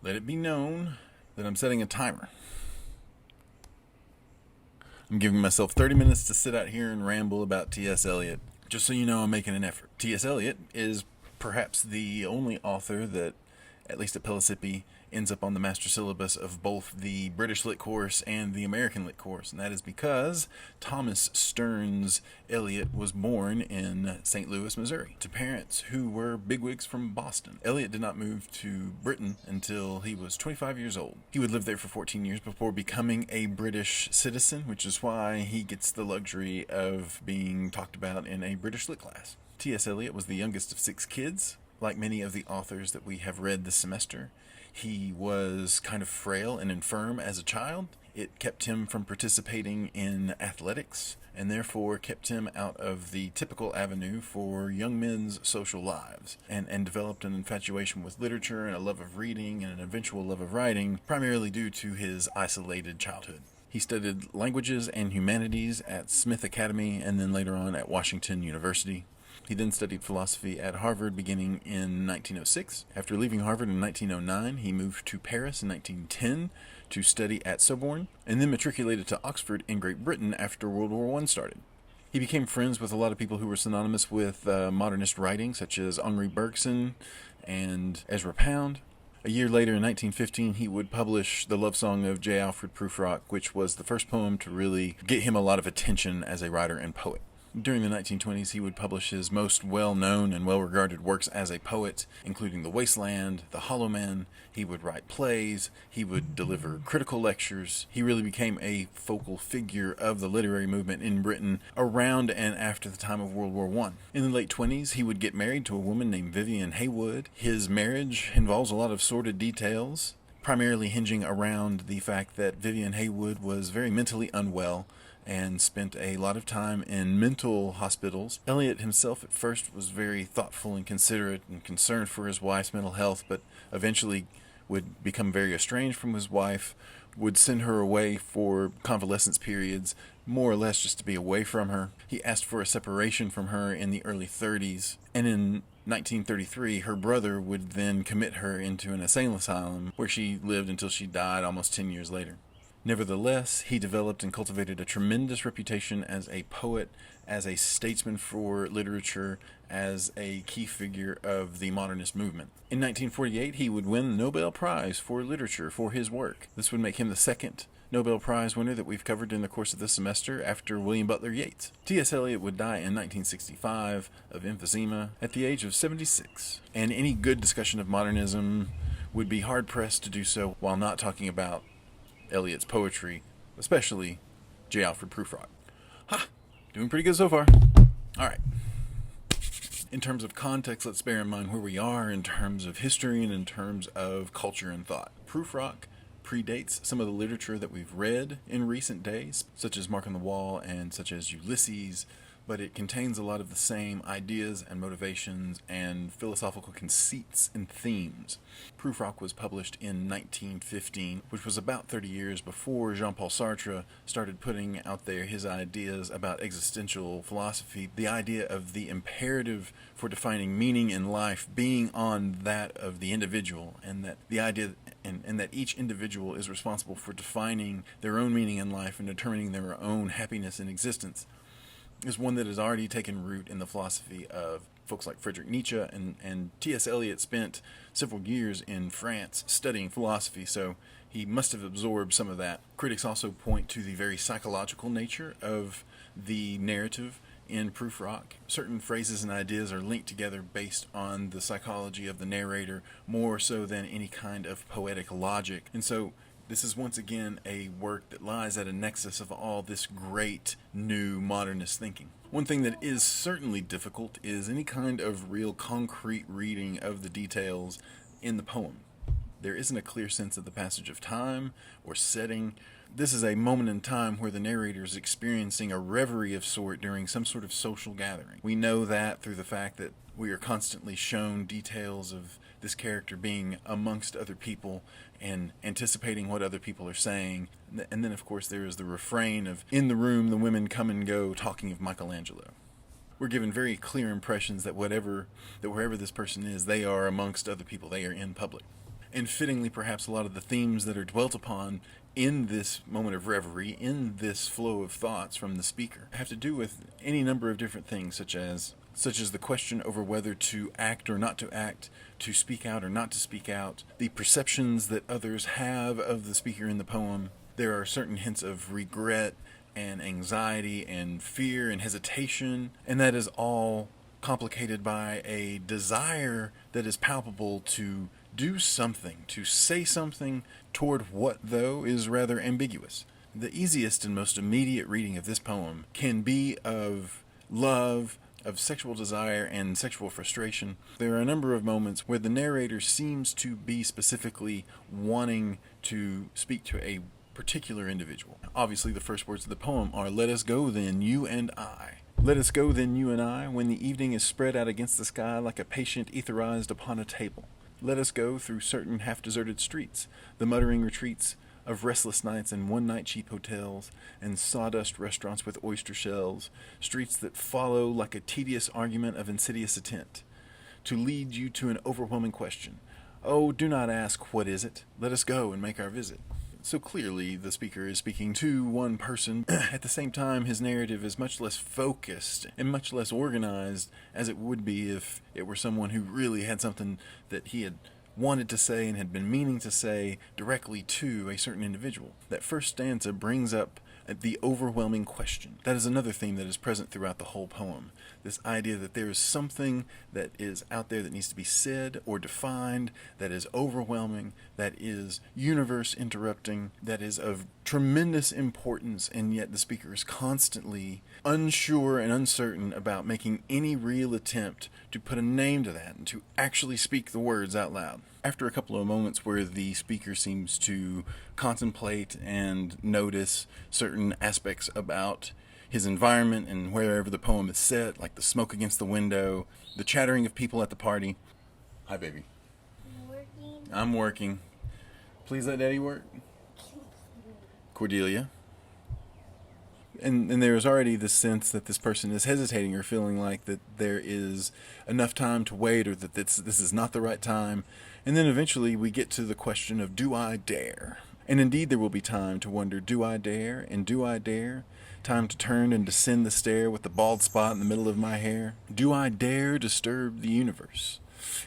Let it be known that I'm setting a timer. I'm giving myself 30 minutes to sit out here and ramble about T.S. Eliot. Just so you know, I'm making an effort. T.S. Eliot is perhaps the only author that, at least at Pellissippi, ends up on the master syllabus of both the British Lit course and the American Lit course. And that is because Thomas Stearns Eliot was born in St. Louis, Missouri, to parents who were bigwigs from Boston. Eliot did not move to Britain until he was 25 years old. He would live there for 14 years before becoming a British citizen, which is why he gets the luxury of being talked about in a British Lit class. T.S. Eliot was the youngest of 6 kids. Like many of the authors that we have read this semester, he was kind of frail and infirm as a child. It kept him from participating in athletics and therefore kept him out of the typical avenue for young men's social lives, and developed an infatuation with literature and a love of reading and an eventual love of writing, primarily due to his isolated childhood. He studied languages and humanities at Smith Academy and then later on at Washington University. He then studied philosophy at Harvard beginning in 1906. After leaving Harvard in 1909, he moved to Paris in 1910 to study at Sorbonne, and then matriculated to Oxford in Great Britain after World War I started. He became friends with a lot of people who were synonymous with modernist writing, such as Henri Bergson and Ezra Pound. A year later, in 1915, he would publish The Love Song of J. Alfred Prufrock, which was the first poem to really get him a lot of attention as a writer and poet. During the 1920s, he would publish his most well-known and well-regarded works as a poet, including The Wasteland, The Hollow Man. He would write plays. He would deliver critical lectures. He really became a focal figure of the literary movement in Britain around and after the time of World War I. In the late 20s, he would get married to a woman named Vivian Haywood. His marriage involves a lot of sordid details, primarily hinging around the fact that Vivian Haywood was very mentally unwell and spent a lot of time in mental hospitals. Eliot himself at first was very thoughtful and considerate and concerned for his wife's mental health, but eventually would become very estranged from his wife, would send her away for convalescence periods, more or less just to be away from her. He asked for a separation from her in the early 30s, and in 1933, her brother would then commit her into an insane asylum where she lived until she died almost 10 years later. Nevertheless, he developed and cultivated a tremendous reputation as a poet, as a statesman for literature, as a key figure of the modernist movement. In 1948, he would win the Nobel Prize for Literature for his work. This would make him the second Nobel Prize winner that we've covered in the course of this semester after William Butler Yeats. T.S. Eliot would die in 1965 of emphysema at the age of 76. And any good discussion of modernism would be hard-pressed to do so while not talking about Eliot's poetry, especially J. Alfred Prufrock. Ha! Doing pretty good so far. Alright. In terms of context, let's bear in mind where we are in terms of history and in terms of culture and thought. Prufrock predates some of the literature that we've read in recent days, such as Mark on the Wall and such as Ulysses, but it contains a lot of the same ideas and motivations and philosophical conceits and themes. Prufrock was published in 1915, which was about 30 years before Jean-Paul Sartre started putting out there his ideas about existential philosophy, the idea of the imperative for defining meaning in life being on that of the individual, and that the idea and that each individual is responsible for defining their own meaning in life and determining their own happiness in existence, is one that has already taken root in the philosophy of folks like Friedrich Nietzsche, and T.S. Eliot spent several years in France studying philosophy, so he must have absorbed some of that. Critics also point to the very psychological nature of the narrative in Prufrock. Certain phrases and ideas are linked together based on the psychology of the narrator, more so than any kind of poetic logic, and so this is once again a work that lies at a nexus of all this great new modernist thinking. One thing that is certainly difficult is any kind of real concrete reading of the details in the poem. There isn't a clear sense of the passage of time or setting. This is a moment in time where the narrator is experiencing a reverie of sort during some sort of social gathering. We know that through the fact that we are constantly shown details of this character being amongst other people and anticipating what other people are saying. And then, of course, there is the refrain of, "In the room, the women come and go, talking of Michelangelo." We're given very clear impressions that wherever this person is, they are amongst other people. They are in public. And fittingly, perhaps a lot of the themes that are dwelt upon in this moment of reverie, in this flow of thoughts from the speaker, have to do with any number of different things, such as the question over whether to act or not to act, to speak out or not to speak out, the perceptions that others have of the speaker in the poem. There are certain hints of regret and anxiety and fear and hesitation, and that is all complicated by a desire that is palpable to do something, to say something toward what, though, is rather ambiguous. The easiest and most immediate reading of this poem can be of love, of sexual desire and sexual frustration. There are a number of moments where the narrator seems to be specifically wanting to speak to a particular individual. Obviously, the first words of the poem are, "Let us go then, you and I. Let us go then, you and I, when the evening is spread out against the sky like a patient etherized upon a table. Let us go through certain half-deserted streets, the muttering retreats of restless nights and one-night cheap hotels, and sawdust restaurants with oyster shells, streets that follow like a tedious argument of insidious intent, to lead you to an overwhelming question. Oh, do not ask, what is it? Let us go and make our visit." So clearly the speaker is speaking to one person. At the same time, his narrative is much less focused and much less organized as it would be if it were someone who really had something that he had wanted to say and had been meaning to say directly to a certain individual. That first stanza brings up the overwhelming question. That is another theme that is present throughout the whole poem. This idea that there is something that is out there that needs to be said or defined, that is overwhelming, that is universe interrupting, that is of tremendous importance, and yet the speaker is constantly unsure and uncertain about making any real attempt to put a name to that and to actually speak the words out loud. After a couple of moments where the speaker seems to contemplate and notice certain aspects about his environment and wherever the poem is set, like the smoke against the window, the chattering of people at the party. Hi, baby. I'm working. Please let Daddy work. Cordelia. And there is already this sense that this person is hesitating or feeling like that there is enough time to wait, or that this is not the right time. And then eventually we get to the question of, do I dare? And indeed there will be time to wonder, do I dare? And do I dare? Time to turn and descend the stair with the bald spot in the middle of my hair. Do I dare disturb the universe?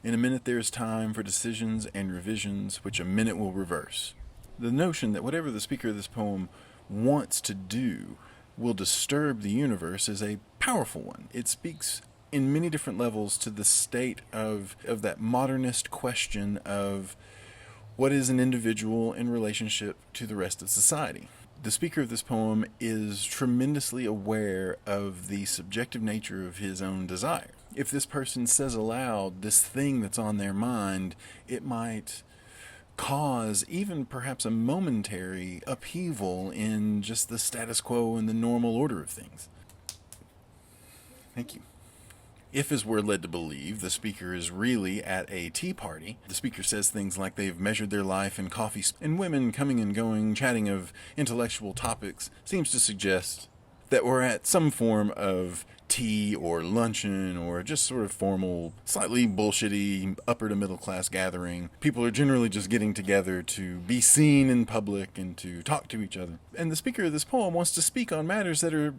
In a minute there is time for decisions and revisions, which a minute will reverse. The notion that whatever the speaker of this poem wants to do will disturb the universe is a powerful one. It speaks in many different levels to the state of that modernist question of what is an individual in relationship to the rest of society. The speaker of this poem is tremendously aware of the subjective nature of his own desire. If this person says aloud this thing that's on their mind, it might cause even perhaps a momentary upheaval in just the status quo and the normal order of things. Thank you. If, as we're led to believe, the speaker is really at a tea party, the speaker says things like they've measured their life in coffee, and women coming and going, chatting of intellectual topics, seems to suggest that we're at some form of tea or luncheon or just sort of formal, slightly bullshitty, upper to middle class gathering. People are generally just getting together to be seen in public and to talk to each other. And the speaker of this poem wants to speak on matters that are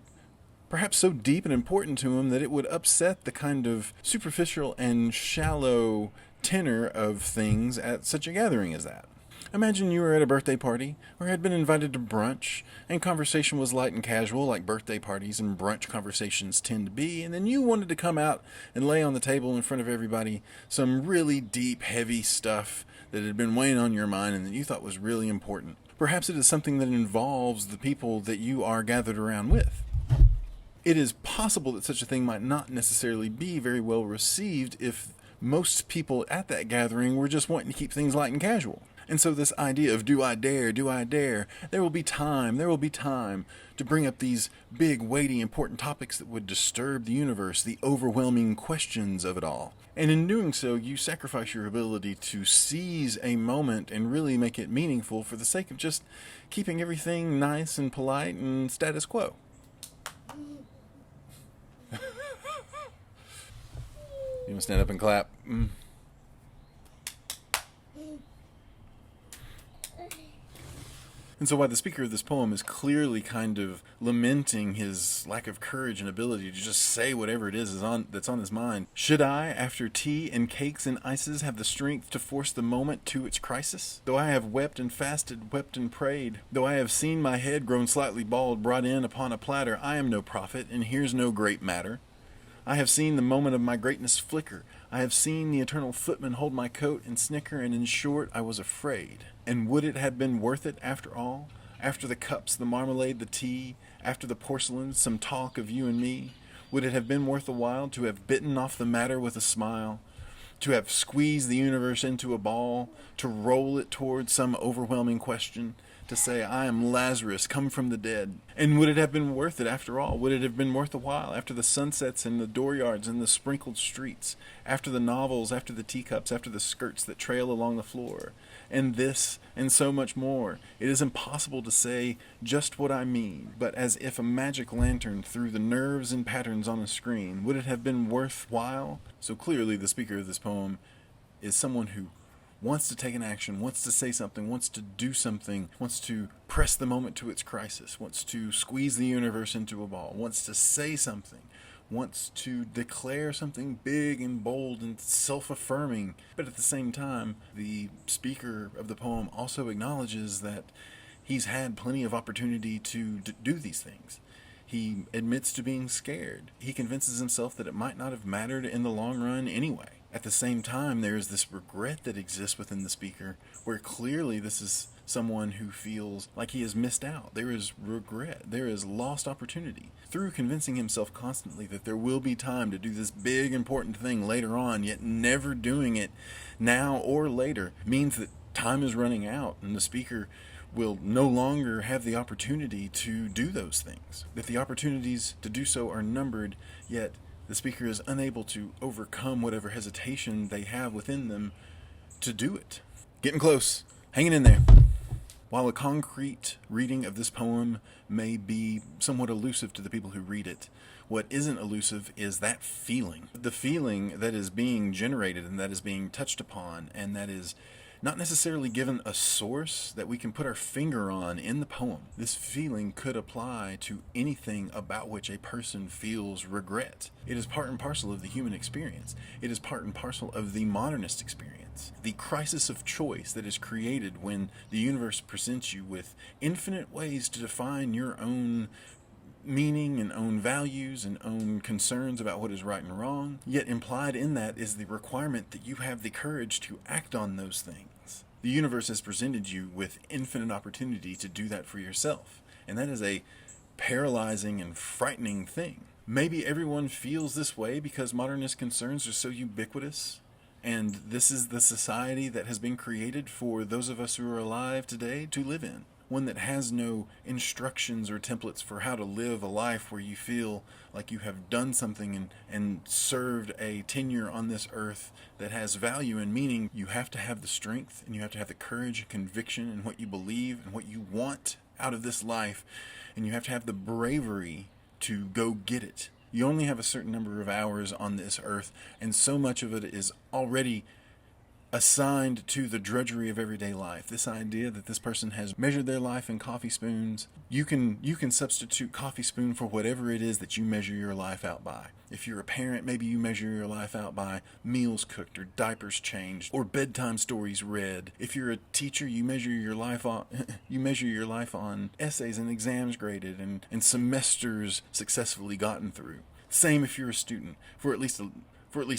perhaps so deep and important to him that it would upset the kind of superficial and shallow tenor of things at such a gathering as that. Imagine you were at a birthday party or had been invited to brunch, and conversation was light and casual like birthday parties and brunch conversations tend to be, and then you wanted to come out and lay on the table in front of everybody some really deep, heavy stuff that had been weighing on your mind and that you thought was really important. Perhaps it is something that involves the people that you are gathered around with. It is possible that such a thing might not necessarily be very well received if most people at that gathering were just wanting to keep things light and casual. And so this idea of do I dare, there will be time to bring up these big, weighty, important topics that would disturb the universe, the overwhelming questions of it all. And in doing so, you sacrifice your ability to seize a moment and really make it meaningful for the sake of just keeping everything nice and polite and status quo. You want to stand up and clap? And so while the speaker of this poem is clearly kind of lamenting his lack of courage and ability to just say whatever it is that's on his mind, should I, after tea and cakes and ices, have the strength to force the moment to its crisis? Though I have wept and fasted, wept and prayed, though I have seen my head grown slightly bald brought in upon a platter, I am no prophet, and here's no great matter. I have seen the moment of my greatness flicker. I have seen the eternal footman hold my coat and snicker, and in short, I was afraid. And would it have been worth it after all? After the cups, the marmalade, the tea, after the porcelain, some talk of you and me? Would it have been worth the while to have bitten off the matter with a smile? To have squeezed the universe into a ball? To roll it towards some overwhelming question? To say, I am Lazarus, come from the dead? And would it have been worth it after all? Would it have been worth the while after the sunsets and the dooryards and the sprinkled streets? After the novels, after the teacups, after the skirts that trail along the floor? And this, and so much more. It is impossible to say just what I mean, but as if a magic lantern threw the nerves and patterns on a screen, would it have been worthwhile? So clearly the speaker of this poem is someone who wants to take an action, wants to say something, wants to do something, wants to press the moment to its crisis, wants to squeeze the universe into a ball, wants to say something, wants to declare something big and bold and self-affirming. But at the same time, the speaker of the poem also acknowledges that he's had plenty of opportunity to do these things. He admits to being scared. He convinces himself that it might not have mattered in the long run anyway. At the same time, there is this regret that exists within the speaker, where clearly this is someone who feels like he has missed out. There is regret. There is lost opportunity. Through convincing himself constantly that there will be time to do this big, important thing later on, yet never doing it now or later, means that time is running out, and the speaker will no longer have the opportunity to do those things. That the opportunities to do so are numbered, yet the speaker is unable to overcome whatever hesitation they have within them to do it. Getting close. Hanging in there. While a concrete reading of this poem may be somewhat elusive to the people who read it, what isn't elusive is that feeling. The feeling that is being generated and that is being touched upon and that is not necessarily given a source that we can put our finger on in the poem. This feeling could apply to anything about which a person feels regret. It is part and parcel of the human experience. It is part and parcel of the modernist experience. The crisis of choice that is created when the universe presents you with infinite ways to define your own meaning and own values and own concerns about what is right and wrong, yet implied in that is the requirement that you have the courage to act on those things. The universe has presented you with infinite opportunity to do that for yourself, and that is a paralyzing and frightening thing. Maybe everyone feels this way because modernist concerns are so ubiquitous, and this is the society that has been created for those of us who are alive today to live in. One that has no instructions or templates for how to live a life where you feel like you have done something and served a tenure on this earth that has value and meaning. You have to have the strength and you have to have the courage and conviction in what you believe and what you want out of this life. And you have to have the bravery to go get it. You only have a certain number of hours on this earth, and so much of it is already assigned to the drudgery of everyday life. This idea that this person has measured their life in coffee spoons, you can substitute coffee spoon for whatever it is that you measure your life out by. If you're a parent, maybe you measure your life out by meals cooked or diapers changed or bedtime stories read. If you're a teacher, you measure your life on essays and exams graded and semesters successfully gotten through. Same if you're a student, for at least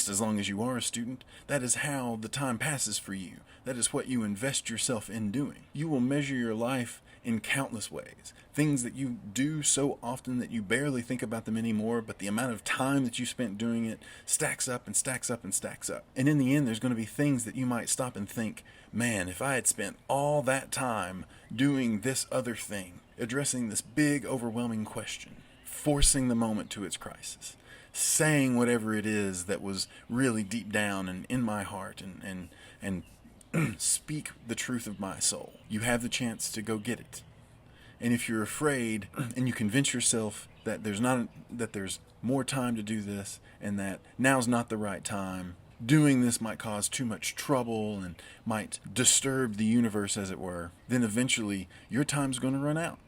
as long as you are a student. That is how the time passes for you. That is what you invest yourself in doing. You will measure your life in countless ways. Things that you do so often that you barely think about them anymore, but the amount of time that you spent doing it stacks up and stacks up and stacks up. And in the end, there's going to be things that you might stop and think, man, if I had spent all that time doing this other thing, addressing this big, overwhelming question, forcing the moment to its crisis, saying whatever it is that was really deep down and in my heart and speak the truth of my soul. You have the chance to go get it. And if you're afraid and you convince yourself that there's more time to do this and that now's not the right time, doing this might cause too much trouble and might disturb the universe, as it were, then eventually your time's going to run out.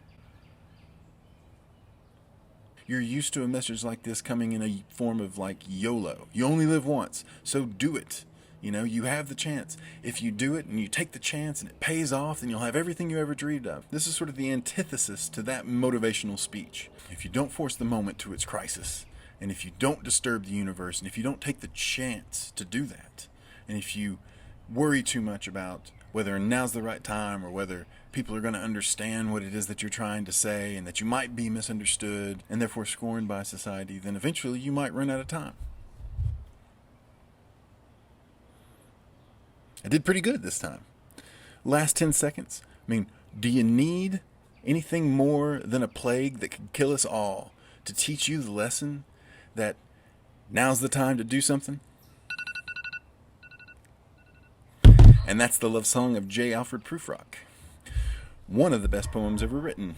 You're used to a message like this coming in a form of like YOLO. You only live once, so do it. You know, you have the chance. If you do it and you take the chance and it pays off, then you'll have everything you ever dreamed of. This is sort of the antithesis to that motivational speech. If you don't force the moment to its crisis, and if you don't disturb the universe, and if you don't take the chance to do that, and if you worry too much about whether now's the right time or whether people are going to understand what it is that you're trying to say and that you might be misunderstood and therefore scorned by society, then eventually you might run out of time. I did pretty good this time. Last 10 seconds. I mean, do you need anything more than a plague that could kill us all to teach you the lesson that now's the time to do something? And that's the love song of J. Alfred Prufrock, one of the best poems ever written.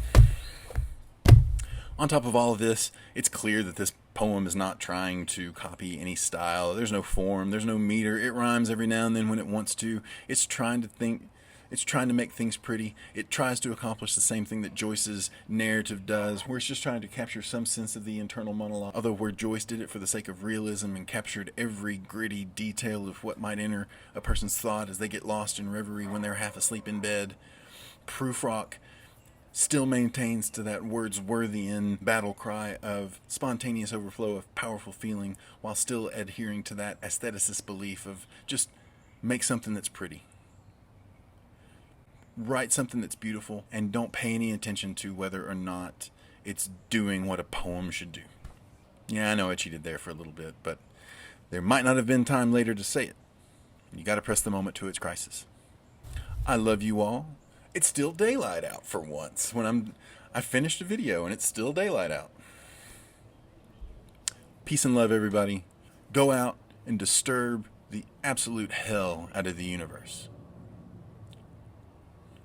On top of all of this, it's clear that this poem is not trying to copy any style. There's no form, there's no meter. It rhymes every now and then when it wants to. It's trying to make things pretty. It tries to accomplish the same thing that Joyce's narrative does, where it's just trying to capture some sense of the internal monologue. Although where Joyce did it for the sake of realism and captured every gritty detail of what might enter a person's thought as they get lost in reverie when they're half asleep in bed, Prufrock still maintains to that Wordsworthian battle cry of spontaneous overflow of powerful feeling, while still adhering to that aestheticist belief of just make something that's pretty. Write something that's beautiful and don't pay any attention to whether or not it's doing what a poem should do. Yeah, I know I cheated there for a little bit, but there might not have been time later to say it. You got to press the moment to its crisis. I love you all. It's still daylight out for once when I finished a video and it's still daylight out. Peace and love, everybody. Go out and disturb the absolute hell out of the universe.